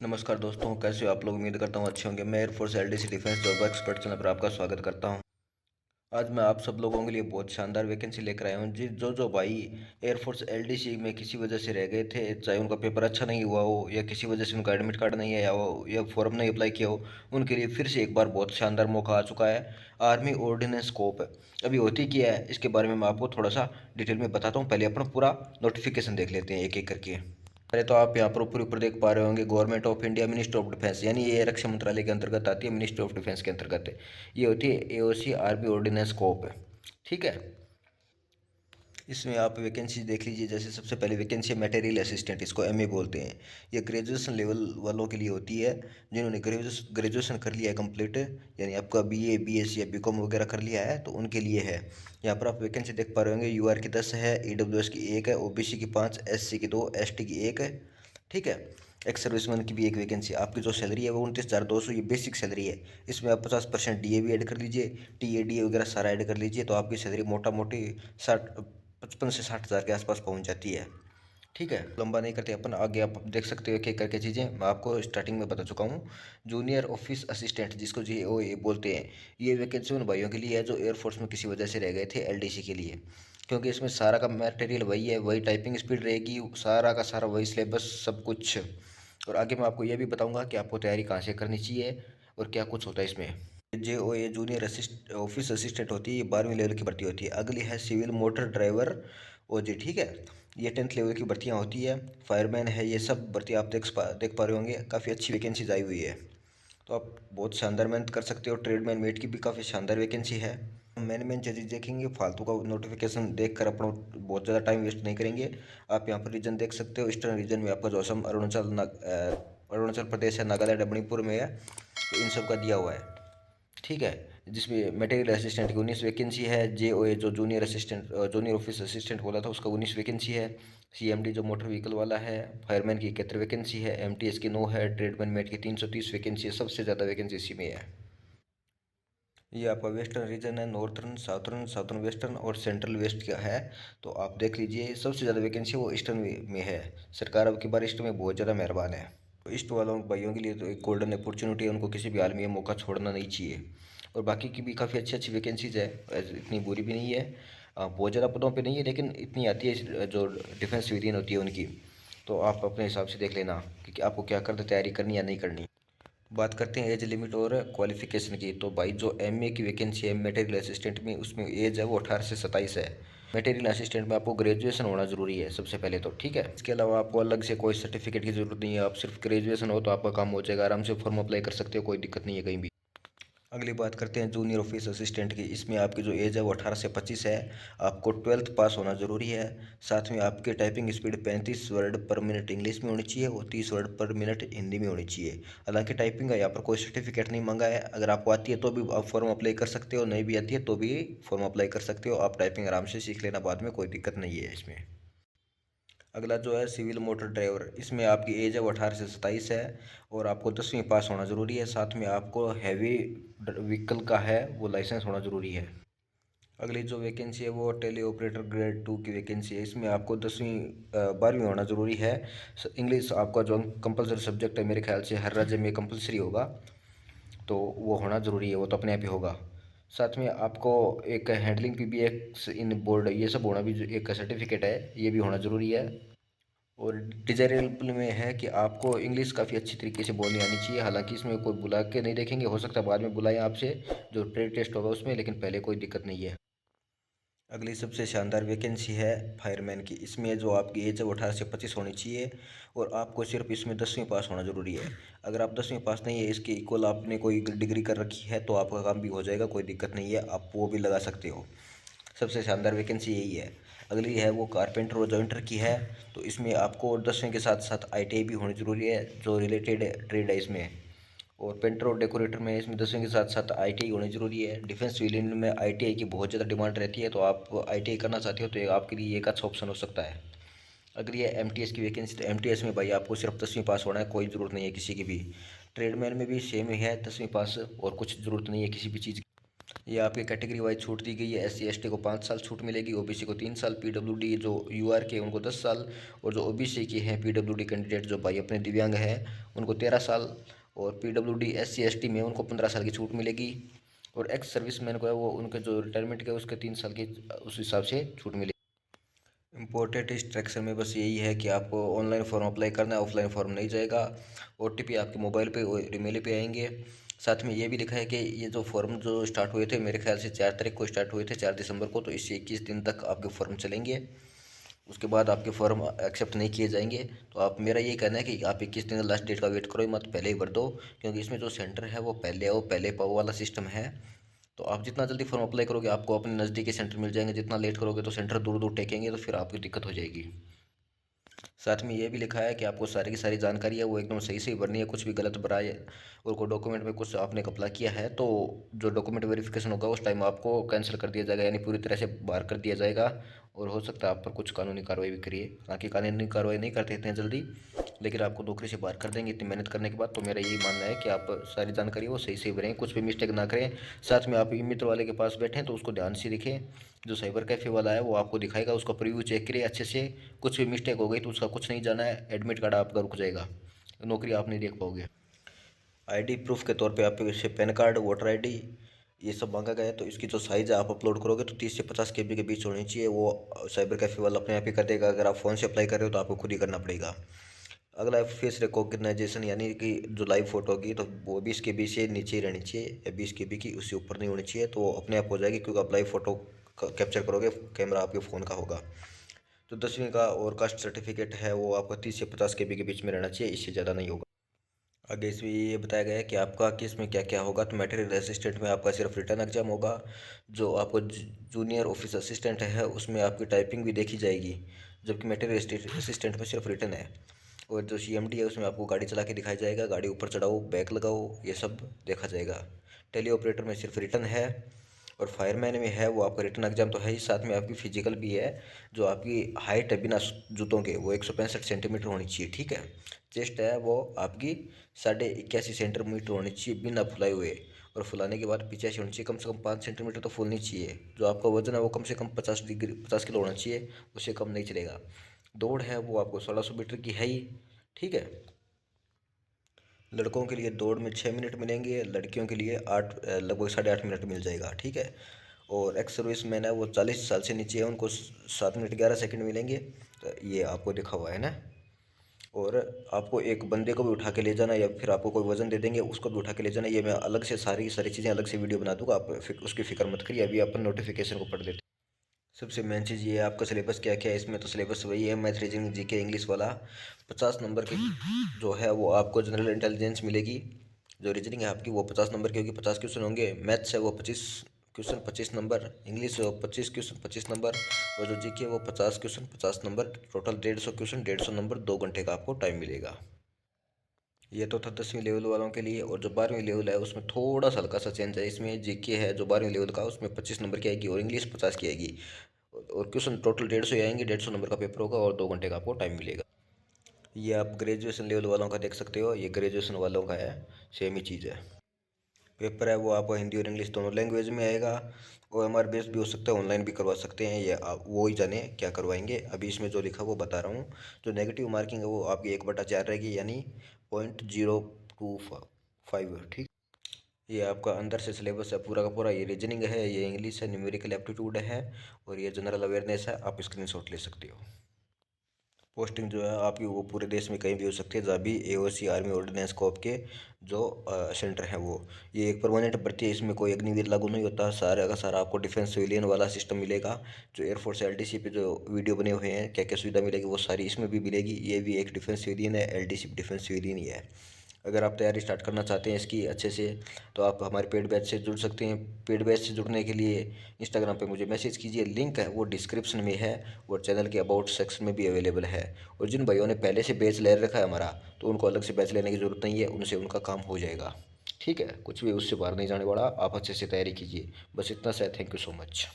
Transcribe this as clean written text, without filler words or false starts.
नमस्कार दोस्तों, कैसे हो आप लोग। उम्मीद करता हूँ अच्छे होंगे। मैं air force LDC defence job expert channel पर आपका स्वागत करता हूँ। आज मैं आप सब लोगों के लिए बहुत शानदार वैकेंसी लेकर आया हूँ। जो भाई एयरफोर्स एलडीसी में किसी वजह से रह गए थे, चाहे उनका पेपर अच्छा नहीं हुआ हो या किसी वजह से उनका एडमिट कार्ड नहीं आया हो या फॉर्म नहीं अप्लाई किया हो, उनके लिए फिर से एक बार बहुत शानदार मौका आ चुका है। आर्मी ऑर्डिनेंस कोप अभी होती क्या है, इसके बारे में मैं आपको थोड़ा सा डिटेल में बताता हूँ। पहले अपना पूरा नोटिफिकेशन देख लेते हैं एक एक करके। पहले तो आप यहाँ पर ऊपर देख पा रहे होंगे, government of India ministry of defence, यानी ये रक्षा मंत्रालय के अंतर्गत आती है, मिनिस्ट्री ऑफ डिफेंस के अंतर्गत है। ये होती है एओसी आर्मी ऑर्डिनेंस कोप है। ठीक है। इसमें आप वैकेंसी देख लीजिए। जैसे सबसे पहले वैकेंसी है मटेरियल असिस्टेंट, इसको एमए बोलते हैं। ये ग्रेजुएशन लेवल वालों के लिए होती है, जिन्होंने ग्रेजुएशन कर लिया है कंप्लीट, यानी आपका बीए बीएससी या बीकॉम वगैरह कर लिया है तो उनके लिए है। यहाँ पर आप वैकेंसी देख पा रहे होंगे। यूआर की 10 है, ईडब्ल्यूएस की 1 है, ओबीसी की 5, एससी की 2, एसटी की 1 है। ठीक है। एक्स सर्विसमैन की भी एक वैकेंसी। आपकी जो सैलरी है वो 29,200, ये बेसिक सैलरी है। इसमें आप 50% डीए भी ऐड कर लीजिए, टीएडीए वगैरह सारा ऐड कर लीजिए, तो आपकी सैलरी मोटा मोटी 55 से 60 हज़ार के आसपास पहुंच जाती है। ठीक है, लंबा नहीं करते अपन आगे। आप देख सकते हो एक एक करके चीज़ें मैं आपको स्टार्टिंग में बता चुका हूँ। जूनियर ऑफिस असिस्टेंट, जिसको जी ओ ए बोलते हैं, ये वैकेंसी उन भाइयों के लिए है जो एयरफोर्स में किसी वजह से रह गए थे एलडीसी के लिए। क्योंकि इसमें सारा का मटेरियल वही है, वही टाइपिंग स्पीड रहेगी, सारा का सारा वही सिलेबस सब कुछ। और आगे मैं आपको ये भी बताऊंगा कि आपको तैयारी कहाँ से करनी चाहिए और क्या कुछ होता है इसमें। जे ओ ए जूनियर ऑफिस असिस्टेंट होती है, ये 12वीं लेवल की भर्ती होती है। अगली है सिविल मोटर ड्राइवर ओ जी। ठीक है, ये 10th लेवल की भर्तियाँ होती है। फायरमैन है, ये सब भर्ती आप देख पा रहे होंगे। काफ़ी अच्छी वैकेंसीज आई हुई है, तो आप बहुत शानदार मेहनत कर सकते हो। ट्रेडमैन मेट की भी काफ़ी शानदार वैकेंसी है। मेन मेन चीज़ें देखेंगे, फालतू का नोटिफिकेशन देखकर अपना बहुत ज़्यादा टाइम वेस्ट नहीं करेंगे। आप यहाँ पर रीजन देख सकते हो। ईस्टर्न रीजन में आपका जो असम, अरुणाचल प्रदेश है, नागालैंड है, मणिपुर में है, तो इन सब का दिया हुआ है। ठीक है। जिसमें मटेरियल असिस्टेंट की 19 वैकेंसी है। जे ओ ए जो जूनियर ऑफिस असिस्टेंट बोला था, उसका 19 वैकेंसी है। सीएमडी जो मोटर व्हीकल वाला है, फायरमैन की 71 वैकेंसी है, एमटीएस की 9 है, ट्रेडमैन मेट की 330 वैकेंसी है। सबसे ज़्यादा वैकेंसी इसी में है। ये आपका वेस्टर्न रीजन है, नॉर्थर्न, साउथर्न, साउथर्न वेस्टर्न और सेंट्रल वेस्ट का है। तो आप देख लीजिए, सबसे ज़्यादा वैकेंसी वो ईस्टर्न में है। सरकार अब की बार ईस्ट में बहुत ज़्यादा मेहरबान है। तो ईस्ट वालों भाइयों के लिए तो एक गोल्डन अपॉर्चुनिटी है, उनको किसी भी हाल में ये मौका छोड़ना नहीं चाहिए। और बाकी की भी काफ़ी अच्छी अच्छी वैकेंसीज है, इतनी बुरी भी नहीं है। बहुत ज़्यादा पदों पे नहीं है, लेकिन इतनी आती है जो डिफेंस सिविलियन होती है उनकी। तो आप अपने हिसाब से देख लेना कि आपको क्या करना, तैयारी करनी या नहीं करनी। बात करते हैं एज लिमिट और क्वालिफिकेशन की। तो भाई जो एमए की वैकेंसी है मटेरियल असिस्टेंट में, उसमें एज है वो 18 से 27 है। मटेरियल असिस्टेंट में आपको ग्रेजुएशन होना जरूरी है सबसे पहले तो। ठीक है, इसके अलावा आपको अलग से कोई सर्टिफिकेट की जरूरत नहीं है। आप सिर्फ ग्रेजुएशन हो तो आपका काम हो जाएगा, आराम से फॉर्म अप्लाई कर सकते हो, कोई दिक्कत नहीं है कहीं भी। अगली बात करते हैं जूनियर ऑफिस असिस्टेंट की। इसमें आपकी जो एज है वो 18 से 25 है। आपको 12th पास होना ज़रूरी है। साथ में आपकी टाइपिंग स्पीड 35 वर्ड पर मिनट इंग्लिश में होनी चाहिए और 30 वर्ड पर मिनट हिंदी में होनी चाहिए। हालांकि टाइपिंग का यहाँ पर कोई सर्टिफिकेट नहीं मांगा है। अगर आपको आती है तो भी आप फॉर्म अप्लाई कर सकते हो, नहीं भी आती है तो भी फॉर्म अप्लाई कर सकते हो। आप टाइपिंग आराम से सीख लेना बाद में, कोई दिक्कत नहीं है इसमें। अगला जो है सिविल मोटर ड्राइवर, इसमें आपकी एज है वो 18 से 27 है और आपको 10वीं पास होना ज़रूरी है। साथ में आपको हैवी व्हीकल का है वो लाइसेंस होना ज़रूरी है। अगली जो वैकेंसी है वो टेली ऑपरेटर ग्रेड 2 की वैकेंसी है। इसमें आपको 12वीं होना ज़रूरी है। इंग्लिश आपका जो कंपलसरी सब्जेक्ट है, मेरे ख्याल से हर राज्य में कंपलसरी होगा, तो वो होना ज़रूरी है, वो तो अपने आप ही होगा। साथ में आपको एक हैंडलिंग पीबीएक्स इन बोर्ड, ये सब होना भी एक सर्टिफिकेट है, ये भी होना ज़रूरी है। और डिजायरेबल में है कि आपको इंग्लिश काफ़ी अच्छी तरीके से बोलनी आनी चाहिए। हालांकि इसमें कोई बुला के नहीं देखेंगे, हो सकता है बाद में बुलाएं आपसे जो ट्रेड टेस्ट होगा उसमें, लेकिन पहले कोई दिक्कत नहीं है। अगली सबसे शानदार वैकेंसी है फायरमैन की। इसमें जो आपकी एज है वो 18 से 25 होनी चाहिए और आपको सिर्फ इसमें 10वीं पास होना ज़रूरी है। अगर आप 10वीं पास नहीं है, इसके इक्वल आपने कोई डिग्री कर रखी है तो आपका काम भी हो जाएगा, कोई दिक्कत नहीं है, आप वो भी लगा सकते हो। सबसे शानदार वैकेंसी यही है। अगली है वो कारपेंटर और जॉइंटर की है। तो इसमें आपको 10वीं के साथ साथ आईटीआई भी होनी ज़रूरी है, जो रिलेटेड ट्रेड है इसमें। और पेंटर और डेकोरेटर में इसमें 10वीं के साथ साथ आईटीआई होनी ज़रूरी है। डिफेंस सिविलियन में आईटीआई की बहुत ज़्यादा डिमांड रहती है, तो आप आईटीआई करना चाहते हो तो ये आपके लिए एक अच्छा ऑप्शन हो सकता है। अगली है एमटीएस की वैकेंसी। तो एमटीएस में भाई आपको सिर्फ 10वीं पास होना है, कोई ज़रूरत नहीं है किसी की भी। ट्रेडमैन में भी सेम ही है, 10वीं पास, और कुछ ज़रूरत नहीं है किसी भी चीज़ की। ये आपकी कैटेगरी वाइज छूट दी गई है। SC ST को 5 साल छूट मिलेगी, OBC को 3 साल, PWD जो UR के उनको 10 साल, और जो OBC की हैं PWD कैंडिडेट जो भाई अपने दिव्यांग हैं उनको 13 साल, और PWD SC ST में उनको 15 साल की छूट मिलेगी, और एक्स सर्विसमैन को है वो उनके जो रिटायरमेंट के उसके 3 साल की उस हिसाब से छूट मिलेगी। इम्पोर्टेंट इंस्ट्रक्शन में बस यही है कि आपको ऑनलाइन फॉर्म अप्लाई करना है, ऑफलाइन फॉर्म नहीं जाएगा। OTP आपके मोबाइल पे और ईमेल पे आएंगे। साथ में ये भी लिखा है कि ये जो फॉर्म जो स्टार्ट हुए थे मेरे ख्याल से 4 तारीख को स्टार्ट हुए थे, 4 दिसंबर को, तो इससे 21 दिन तक आपके फॉर्म चलेंगे। उसके बाद आपके फॉर्म एक्सेप्ट नहीं किए जाएंगे। तो आप मेरा यही कहना है कि आप 21 दिन लास्ट डेट का वेट करो ही मत, पहले ही भर दो, क्योंकि इसमें जो सेंटर है वो पहले आओ पहले पाओ वाला सिस्टम है। तो आप जितना जल्दी फॉर्म अप्लाई करोगे आपको अपने नज़दीकी सेंटर मिल जाएंगे, जितना लेट करोगे तो सेंटर दूर दूर टेकेंगे, तो फिर आपकी दिक्कत हो जाएगी। साथ में ये भी लिखा है कि आपको सारी की सारी जानकारी है वो एकदम सही सही भरनी है, कुछ भी गलत भरा है और कोई डॉक्यूमेंट में कुछ आपने अप्लाई किया है तो जो डॉक्यूमेंट वेरिफिकेशन होगा उस टाइम आपको कैंसिल कर दिया जाएगा, यानी पूरी तरह से बाहर कर दिया जाएगा, और हो सकता है आप पर कुछ कानूनी कार्रवाई भी करिए। हालांकि कानूनी कार्रवाई नहीं करते इतने जल्दी, लेकिन आपको नौकरी से बाहर कर देंगे इतनी मेहनत करने के बाद। तो मेरा यही मानना है कि आप सारी जानकारी वो सही सही भरें, कुछ भी मिस्टेक ना करें। साथ में आप मित्र वाले के पास बैठें तो उसको ध्यान से दिखें, जो साइबर कैफ़े वाला है वो आपको दिखाएगा, उसका प्रीव्यू चेक करिए अच्छे से। कुछ भी मिस्टेक हो गई तो उसका कुछ नहीं जाना है, एडमिट कार्ड आपका रुक जाएगा, नौकरी आप नहीं देख पाओगे। ID प्रूफ के तौर पे आपके से पैन कार्ड, वोटर ID ये सब मांगा गया है। तो इसकी जो साइज़ है आप अपलोड करोगे तो 30 से 50 KB के बीच होनी चाहिए, वो साइबर कैफ़े वाला अपने आप ही कर देगा। अगर आप फ़ोन से अप्लाई कर रहे हो तो आपको खुद ही करना पड़ेगा। अगला फेस रिकॉग्नाइजेशन, यानी कि जो लाइव फोटो होगी तो वो 20 KB से नीचे ही रहनी चाहिए, या 20 KB की उससे ऊपर नहीं होनी चाहिए, तो वो अपने आप हो जाएगी, क्योंकि आप लाइव फोटो कैप्चर करोगे, कैमरा आपके फ़ोन का होगा। तो 10वीं का और कास्ट सर्टिफिकेट है वो आपका 30 से 50 KB के बीच में रहना चाहिए, इससे ज़्यादा नहीं होगा। आगे इसमें ये बताया गया है कि आपका किस में क्या क्या होगा। तो मटेरियल असिस्टेंट में आपका सिर्फ रिटर्न एग्जाम होगा। जो आपको जूनियर ऑफिस असिस्टेंट है उसमें आपकी टाइपिंग भी देखी जाएगी, जबकि मटेरियल असिस्टेंट में सिर्फ रिटर्न है। और जो CMD है उसमें आपको गाड़ी चला के दिखाया जाएगा, गाड़ी ऊपर चढ़ाओ बैक लगाओ ये सब देखा जाएगा। टेली ऑपरेटर में सिर्फ रिटर्न है, और फायरमैन में है वो आपका रिटर्न एग्जाम तो है ही, साथ में आपकी फिजिकल भी है। जो आपकी हाइट है बिना जूतों के वो 165 सेंटीमीटर होनी चाहिए, ठीक है। चेस्ट है वो आपकी 81.5 सेंटीमीटर होनी चाहिए बिना फुलाए हुए, और फुलाने के बाद 85 होनी चाहिए, कम से कम 5 सेंटीमीटर तो फूलनी चाहिए। जो आपका वजन है वो कम से कम 50 किलो होना चाहिए, उससे कम नहीं चलेगा। दौड़ है वो आपको 1600 मीटर की है ही, ठीक है। लड़कों के लिए दौड़ में 6 मिनट मिलेंगे, लड़कियों के लिए आठ लगभग 8.5 मिनट मिल जाएगा, ठीक है। और एक्स सर्विस मैन है वो 40 साल से नीचे है, उनको 7 मिनट 11 सेकंड मिलेंगे। तो ये आपको लिखा हुआ है ना। और आपको एक बंदे को भी उठा के ले जाना, या फिर आपको कोई वजन दे देंगे उसको भी उठा के ले जाना। ये मैं अलग से सारी सारी चीज़ें अलग से वीडियो बना दूंगा, आप उसकी फिक्र मत करिए, अभी अपन नोटिफिकेशन को पढ़ लेते हैं। सबसे मेन चीज़ ये है आपका सिलेबस क्या क्या है इसमें। तो सिलेबस वही है, मैथ रीजनिंग GK इंग्लिश वाला। 50 नंबर की जो है वो आपको जनरल इंटेलिजेंस मिलेगी। जो रीजनिंग है आपकी वो 50 नंबर की होगी, 50 क्वेश्चन होंगे। मैथ्स है वो 25 क्वेश्चन 25 नंबर, इंग्लिश है वो 25 क्वेश्चन 25 नंबर, और जो GK है वो 50 question 50 number. Total 150 question 150 number, 2 घंटे का आपको टाइम मिलेगा। ये तो था 10वीं लेवल वालों के लिए। और जो 12वीं लेवल है उसमें थोड़ा सा हल्का सा चेंज है। इसमें GK है जो 12वीं लेवल का उसमें 25 नंबर की आएगी, और इंग्लिश 50 की आएगी, और क्वेश्चन टोटल 150 ही आएंगे। 150 नंबर का पेपर होगा और 2 घंटे का आपको टाइम मिलेगा। ये आप ग्रेजुएशन लेवल वालों का देख सकते हो, ये ग्रेजुएशन वालों का है, सेम ही चीज़ है। पेपर है वो आपको हिंदी और इंग्लिश दोनों लैंग्वेज में आएगा। OMR बेस्ड भी हो सकता है, ऑनलाइन भी करवा सकते हैं, ये आप वो ही जाने क्या करवाएंगे। अभी इसमें जो लिखा वो बता रहा हूँ। जो नेगेटिव मार्किंग है वो आपकी 1/4 रहेगी, यानी 0.025, ठीक। ये आपका अंदर से सिलेबस है पूरा का पूरा। ये रीजनिंग है, ये इंग्लिश है, न्यूमेरिकल एप्टीट्यूड है, और ये जनरल अवेयरनेस है। आप स्क्रीनशॉट ले सकते हो। पोस्टिंग जो है आपकी वो पूरे देश में कहीं भी हो सकती है, जहाँ भी AOC आर्मी ऑर्डिनेंस कॉप के जो सेंटर हैं वो। ये एक परमानेंट भर्ती है, इसमें कोई अग्निवीर लागू नहीं होता। सारा का सारा आपको डिफेंस सिविलियन वाला सिस्टम मिलेगा। जो एयरफोर्स LDC पे जो वीडियो बने हुए हैं क्या क्या सुविधा मिलेगी वो सारी इसमें भी मिलेगी। ये भी एक डिफेंस सिविलियन है, LDC डिफेंस सिविलियन ही है। अगर आप तैयारी स्टार्ट करना चाहते हैं इसकी अच्छे से, तो आप हमारे पेड बैच से जुड़ सकते हैं। पेड बैच से जुड़ने के लिए इंस्टाग्राम पे मुझे मैसेज कीजिए, लिंक है वो डिस्क्रिप्शन में है, और चैनल के अबाउट सेक्शन में भी अवेलेबल है। और जिन भाइयों ने पहले से बैच ले रखा है हमारा, तो उनको अलग से बैच लेने की ज़रूरत नहीं है, उनसे उनका काम हो जाएगा, ठीक है। कुछ भी उससे बाहर नहीं जाने वाला, आप अच्छे से तैयारी कीजिए। बस इतना सा है, थैंक यू सो मच।